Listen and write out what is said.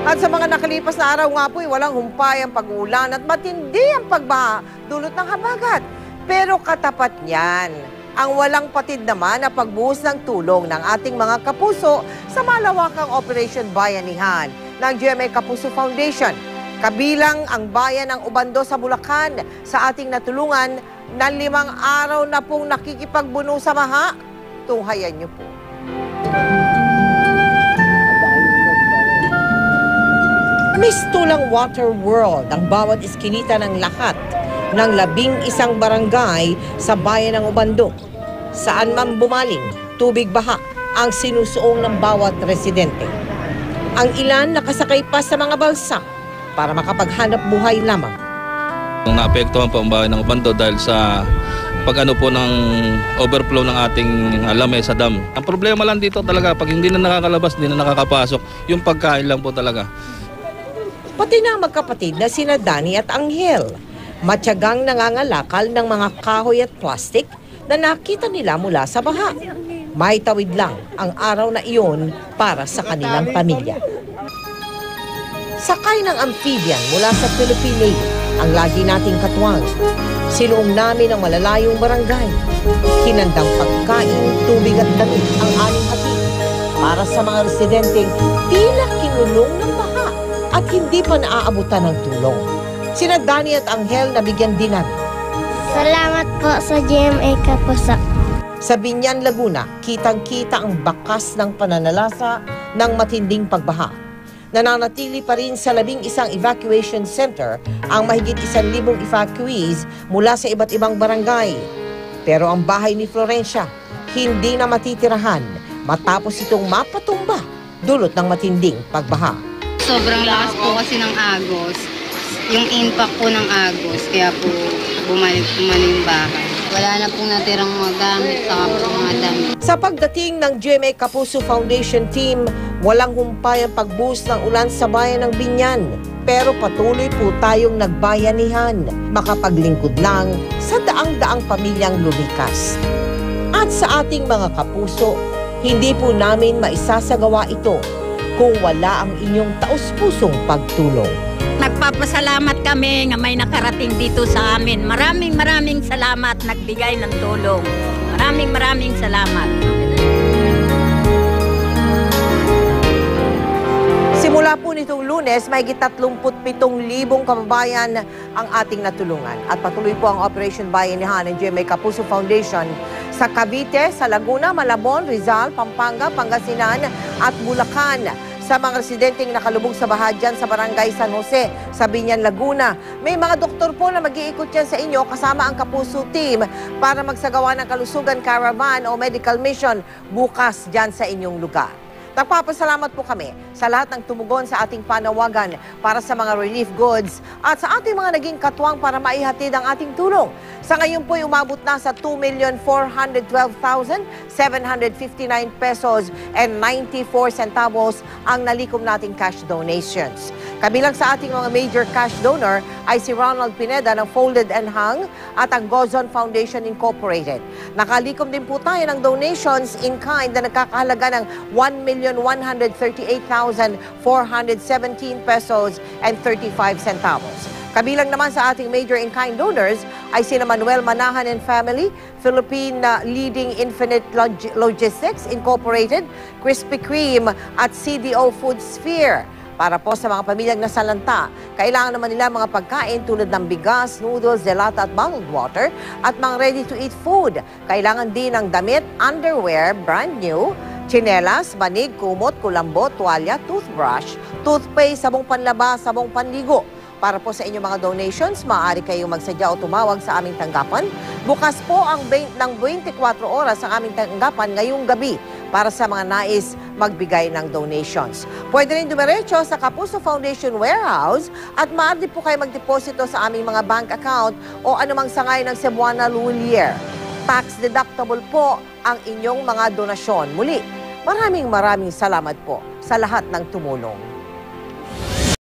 At sa mga nakalipas na araw nga po, walang humpay ang pag-ulan at matindi ang pagbaha dulot ng habagat. Pero katapat niyan, ang walang patid naman na pagbuhos ng tulong ng ating mga kapuso sa malawakang Operation Bayanihan ng GMA Kapuso Foundation. Kabilang ang bayan ng Ubando sa Bulacan sa ating natulungan na 5 araw na pong nakikipagbuno sa baha. Tunghayan niyo po. Mistulang water world ang bawat iskinita ng lahat ng 11 barangay sa bayan ng Ubando. Saan man bumaling, tubig baha ang sinusuong ng bawat residente. Ang ilan nakasakay pa sa mga balsa para makapaghanap buhay lamang. Naapektuhan po ang bayan ng Ubando dahil sa pag-ano po ng overflow ng ating lamesa dam. Ang problema lang dito talaga, pag hindi na nakakalabas, hindi na nakakapasok, yung pagkain lang po talaga. Pati na ang magkapatid na sina Danny at Angel, matyagang nangangalakal ng mga kahoy at plastik na nakita nila mula sa baha. May tawid lang ang araw na iyon para sa kanilang pamilya. Sakay ng amphibian mula sa Philippine Navy ang lagi nating katuwang. Sinuong namin ang malalayong barangay. Hinandang pagkain, tubig at damit ang aming hatid para sa mga residenteng tila kinulong ng baha at hindi pa naaabutan ng tulong. Sina Danny at Angel nabigyan din namin. Salamat po sa GMA Kapuso. Sa Binyan, Laguna, kitang-kita ang bakas ng pananalasa ng matinding pagbaha. Nananatili pa rin sa 11 evacuation center ang mahigit 1,000 evacuees mula sa iba't ibang barangay. Pero ang bahay ni Florencia hindi na matitirahan matapos itong mapatumba dulot ng matinding pagbaha. Sobrang lakas po kasi ng agos, yung impact po ng agos, kaya po bumalik yung bahay. Wala na pong natirang mga gamit, saka po mga damit. Sa pagdating ng GMA Kapuso Foundation team, walang humpay ang pagbuhos ng ulan sa bayan ng Binyan. Pero patuloy po tayong nagbayanihan, makapaglingkod lang sa daang-daang pamilyang lumikas. At sa ating mga kapuso, hindi po namin maisasagawa ito kung wala ang inyong taus-pusong pagtulong. Nagpapasalamat kami nga may nakarating dito sa amin. Maraming salamat nagbigay ng tulong. Maraming salamat. Simula po nitong Lunes, may 37,000 kababayan ang ating natulungan. At patuloy po ang Operation Bayanihan ng GMA Kapuso Foundation sa Cavite, sa Laguna, Malabon, Rizal, Pampanga, Pangasinan at Bulacan. Sa mga residenteng nakalubog sa baha dyan sa Barangay San Jose, sa Binyan, Laguna. May mga doktor po na mag-iikot dyan sa inyo kasama ang Kapuso team para magsagawa ng kalusugan caravan o medical mission bukas dyan sa inyong lugar. Nagpapasalamat po kami sa lahat ng tumugon sa ating panawagan para sa mga relief goods at sa ating mga naging katuwang para maihatid ang ating tulong. Sa ngayon po umabot na sa 2,412,759 pesos and 94 centavos ang nalikom nating cash donations. Kabilang sa ating mga major cash donor ay si Ronald Pineda ng Folded and Hung at ang Gozon Foundation Incorporated. Nakalikom din po tayo ng donations in kind na nagkakahalaga ng 1,138,417 pesos and 35 centavos. Kabilang naman sa ating major in-kind donors ay sina Manuel Manahan and Family, Philippine Leading Infinite Logistics Incorporated, Krispy Kreme at CDO Food Sphere. Para po sa mga pamilyang nasalanta, kailangan naman nila mga pagkain tulad ng bigas, noodles, delata at bottled water at mga ready-to-eat food. Kailangan din ng damit, underwear, brand new, tsinelas, banig, kumot, kulambo, tuwalya, toothbrush, toothpaste, sabong panlaba, sabong panligo. Para po sa inyong mga donations, maaari kayong magsadya o tumawag sa aming tanggapan. Bukas po ang ng 24 oras ang aming tanggapan ngayong gabi para sa mga nais magbigay ng donations. Pwede rin dumiretso sa Kapuso Foundation Warehouse at maaari po kayo magdeposito sa aming mga bank account o anumang sangay ng Cebuana Lulier. Tax deductible po ang inyong mga donasyon. Muli, maraming salamat po sa lahat ng tumulong.